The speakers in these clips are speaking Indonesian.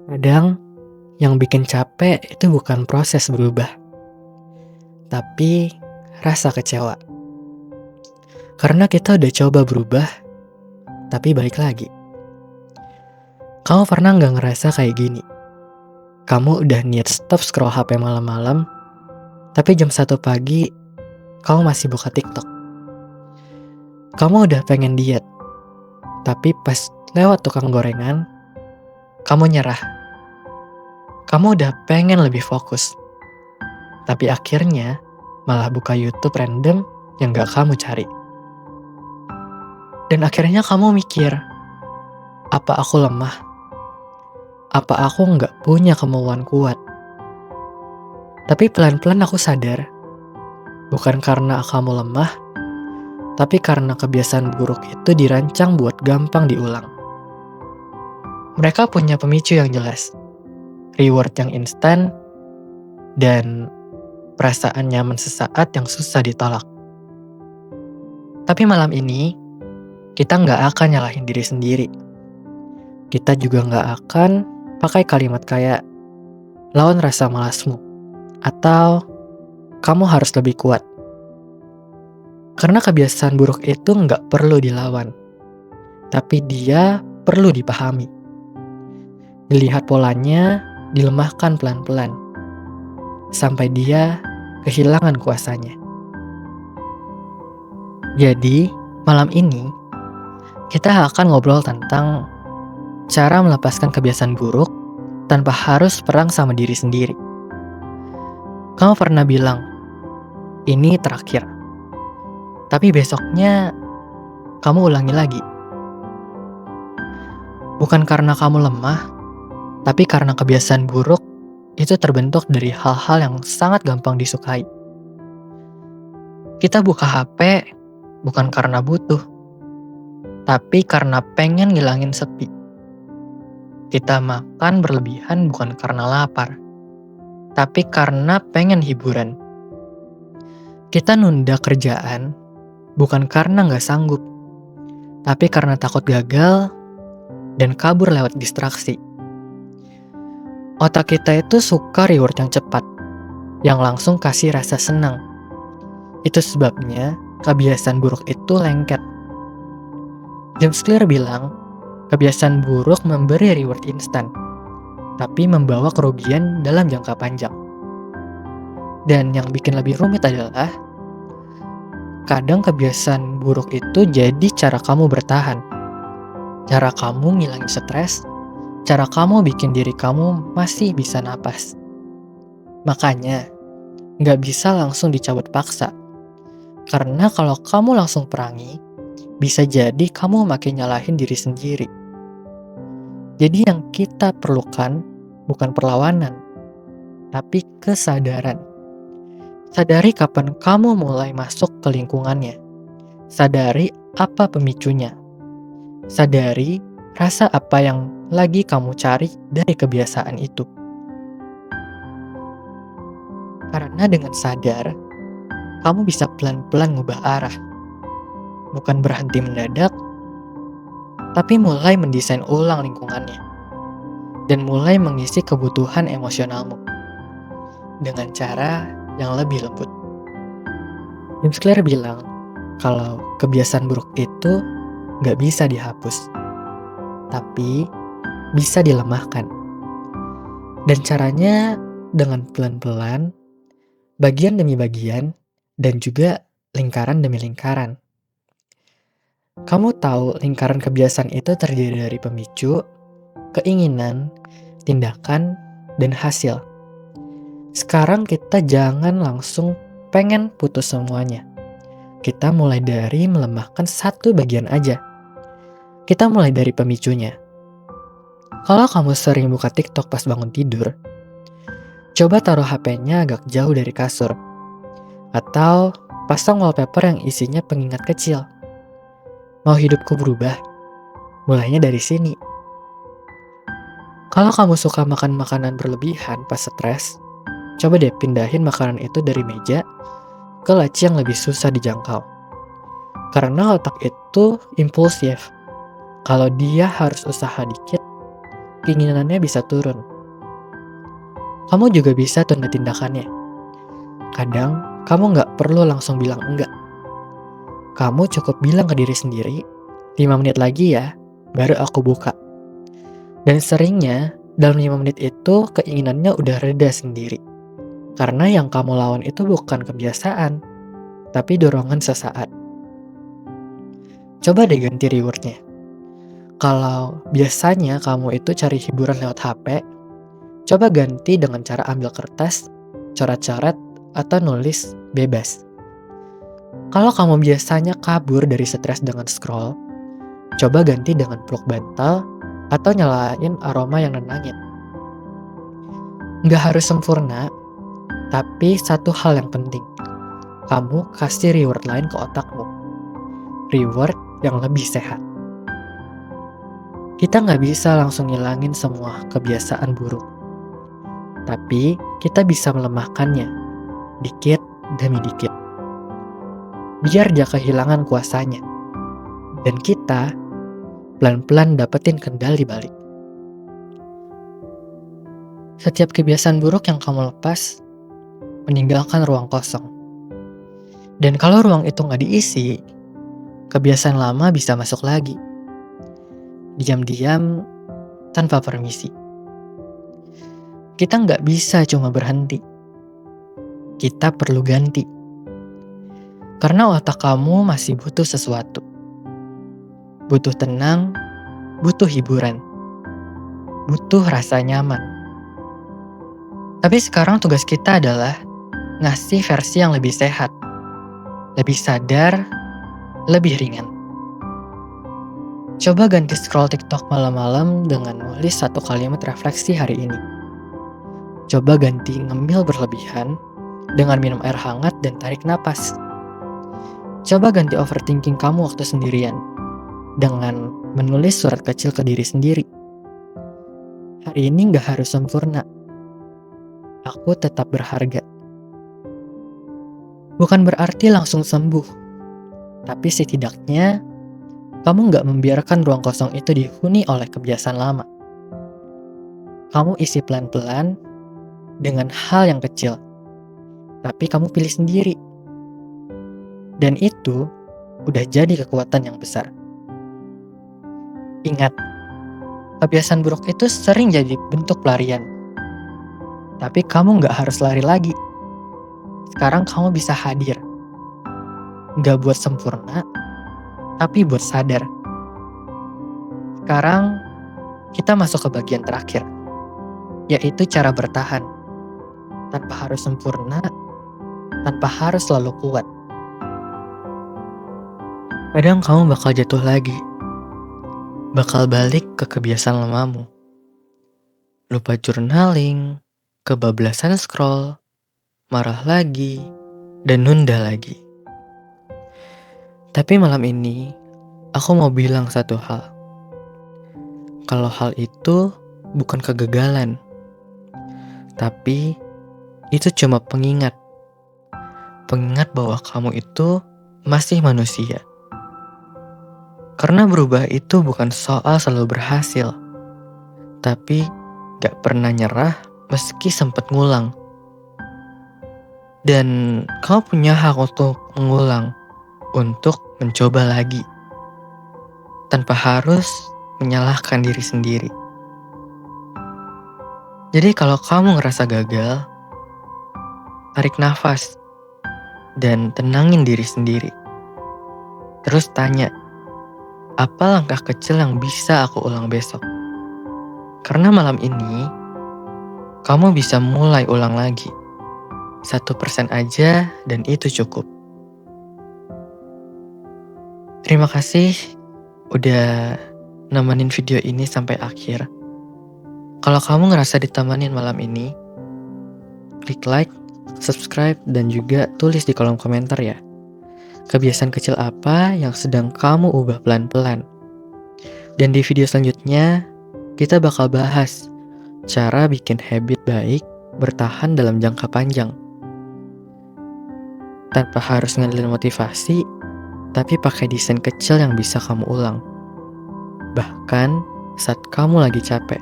Kadang yang bikin capek itu bukan proses berubah, tapi rasa kecewa. Karena kita udah coba berubah, tapi balik lagi. Kamu pernah nggak ngerasa kayak gini? Kamu udah niat stop scroll HP malam-malam, tapi jam 1 pagi kamu masih buka TikTok. Kamu udah pengen diet, tapi pas lewat tukang gorengan, kamu nyerah. Kamu udah pengen lebih fokus, tapi akhirnya malah buka YouTube random yang gak kamu cari. Dan akhirnya kamu mikir, apa aku lemah? Apa aku gak punya kemauan kuat? Tapi pelan-pelan aku sadar, bukan karena kamu lemah, tapi karena kebiasaan buruk itu dirancang buat gampang diulang. Mereka punya pemicu yang jelas, reward yang instan, dan perasaan nyaman sesaat yang susah ditolak. Tapi malam ini, kita nggak akan nyalahin diri sendiri. Kita juga nggak akan pakai kalimat kayak, lawan rasa malasmu, atau kamu harus lebih kuat. Karena kebiasaan buruk itu nggak perlu dilawan, tapi dia perlu dipahami. Dilihat polanya, dilemahkan pelan-pelan, sampai dia kehilangan kuasanya. Jadi, malam ini, kita akan ngobrol tentang cara melepaskan kebiasaan buruk tanpa harus perang sama diri sendiri. Kamu pernah bilang, ini terakhir. Tapi besoknya, kamu ulangi lagi. Bukan karena kamu lemah, tapi karena kebiasaan buruk itu terbentuk dari hal-hal yang sangat gampang disukai. Kita buka HP bukan karena butuh, tapi karena pengen ngilangin sepi. Kita makan berlebihan bukan karena lapar, tapi karena pengen hiburan. Kita nunda kerjaan bukan karena gak sanggup, tapi karena takut gagal dan kabur lewat distraksi. Otak kita itu suka reward yang cepat, yang langsung kasih rasa senang. Itu sebabnya kebiasaan buruk itu lengket. James Clear bilang, kebiasaan buruk memberi reward instan, tapi membawa kerugian dalam jangka panjang. Dan yang bikin lebih rumit adalah, kadang kebiasaan buruk itu jadi cara kamu bertahan. Cara kamu ngilangin stres, cara kamu bikin diri kamu masih bisa napas. Makanya, gak bisa langsung dicabut paksa. Karena kalau kamu langsung perangi, bisa jadi kamu makin nyalahin diri sendiri. Jadi yang kita perlukan bukan perlawanan, tapi kesadaran. Sadari kapan kamu mulai masuk ke lingkungannya. Sadari apa pemicunya. Sadari rasa apa yang lagi kamu cari dari kebiasaan itu. Karena dengan sadar, kamu bisa pelan-pelan ngubah arah. Bukan berhenti mendadak, tapi mulai mendesain ulang lingkungannya. Dan mulai mengisi kebutuhan emosionalmu. Dengan cara yang lebih lembut. James Clear bilang, kalau kebiasaan buruk itu gak bisa dihapus, tapi bisa dilemahkan. Dan caranya dengan pelan-pelan, bagian demi bagian, dan juga lingkaran demi lingkaran. Kamu tahu lingkaran kebiasaan itu terdiri dari pemicu, keinginan, tindakan, dan hasil. Sekarang kita jangan langsung pengen putus semuanya. Kita mulai dari melemahkan satu bagian aja. Kita mulai dari pemicunya. Kalau kamu sering buka TikTok pas bangun tidur, coba taruh HP-nya agak jauh dari kasur. Atau pasang wallpaper yang isinya pengingat kecil. Mau hidupku berubah? Mulainya dari sini. Kalau kamu suka makan makanan berlebihan pas stres, coba deh pindahin makanan itu dari meja ke laci yang lebih susah dijangkau. Karena otak itu impulsif. Kalau dia harus usaha dikit, keinginannya bisa turun. Kamu juga bisa tunda tindakannya. Kadang, kamu nggak perlu langsung bilang enggak. Kamu cukup bilang ke diri sendiri, 5 menit lagi ya, baru aku buka. Dan seringnya, dalam 5 menit itu keinginannya udah reda sendiri. Karena yang kamu lawan itu bukan kebiasaan, tapi dorongan sesaat. Coba deh ganti rewardnya. Kalau biasanya kamu itu cari hiburan lewat HP, coba ganti dengan cara ambil kertas, coret-coret, atau nulis bebas. Kalau kamu biasanya kabur dari stres dengan scroll, coba ganti dengan peluk bantal atau nyalain aroma yang nenangin. Nggak harus sempurna, tapi satu hal yang penting, kamu kasih reward lain ke otakmu. Reward yang lebih sehat. Kita nggak bisa langsung ngilangin semua kebiasaan buruk. Tapi kita bisa melemahkannya, dikit demi dikit. Biar dia kehilangan kuasanya. Dan kita pelan-pelan dapetin kendali balik. Setiap kebiasaan buruk yang kamu lepas, meninggalkan ruang kosong. Dan kalau ruang itu nggak diisi, kebiasaan lama bisa masuk lagi. Diam-diam, tanpa permisi. Kita nggak bisa cuma berhenti. Kita perlu ganti. Karena otak kamu masih butuh sesuatu. Butuh tenang, butuh hiburan. Butuh rasa nyaman. Tapi sekarang tugas kita adalah ngasih versi yang lebih sehat. Lebih sadar, lebih ringan. Coba ganti scroll TikTok malam-malam dengan nulis satu kalimat refleksi hari ini. Coba ganti ngemil berlebihan dengan minum air hangat dan tarik napas. Coba ganti overthinking kamu waktu sendirian dengan menulis surat kecil ke diri sendiri. Hari ini gak harus sempurna. Aku tetap berharga. Bukan berarti langsung sembuh, tapi setidaknya kamu gak membiarkan ruang kosong itu dihuni oleh kebiasaan lama. Kamu isi pelan-pelan dengan hal yang kecil, tapi kamu pilih sendiri. Dan itu udah jadi kekuatan yang besar. Ingat, kebiasaan buruk itu sering jadi bentuk pelarian. Tapi kamu gak harus lari lagi. Sekarang kamu bisa hadir. Gak buat sempurna, tapi buat sadar. Sekarang kita masuk ke bagian terakhir, yaitu cara bertahan. Tanpa harus sempurna, tanpa harus selalu kuat. Kadang kamu bakal jatuh lagi. Bakal balik ke kebiasaan lamamu. Lupa journaling, kebablasan scroll, marah lagi, dan nunda lagi. Tapi malam ini, aku mau bilang satu hal. Kalau hal itu bukan kegagalan, tapi itu cuma pengingat. Pengingat bahwa kamu itu masih manusia. Karena berubah itu bukan soal selalu berhasil, tapi gak pernah nyerah meski sempat ngulang. Dan kamu punya hak untuk mengulang, untuk mencoba lagi, tanpa harus menyalahkan diri sendiri. Jadi kalau kamu ngerasa gagal, tarik nafas dan tenangin diri sendiri. Terus tanya, apa langkah kecil yang bisa aku ulang besok? Karena malam ini, kamu bisa mulai ulang lagi. 1% aja dan itu cukup. Terima kasih udah nemenin video ini sampai akhir. Kalau kamu ngerasa ditemanin malam ini, klik like, subscribe, dan juga tulis di kolom komentar ya. Kebiasaan kecil apa yang sedang kamu ubah pelan-pelan. Dan di video selanjutnya, kita bakal bahas cara bikin habit baik bertahan dalam jangka panjang. Tanpa harus ngandelin motivasi, tapi pakai desain kecil yang bisa kamu ulang. Bahkan saat kamu lagi capek.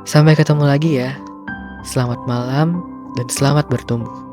Sampai ketemu lagi ya. Selamat malam dan selamat bertumbuh.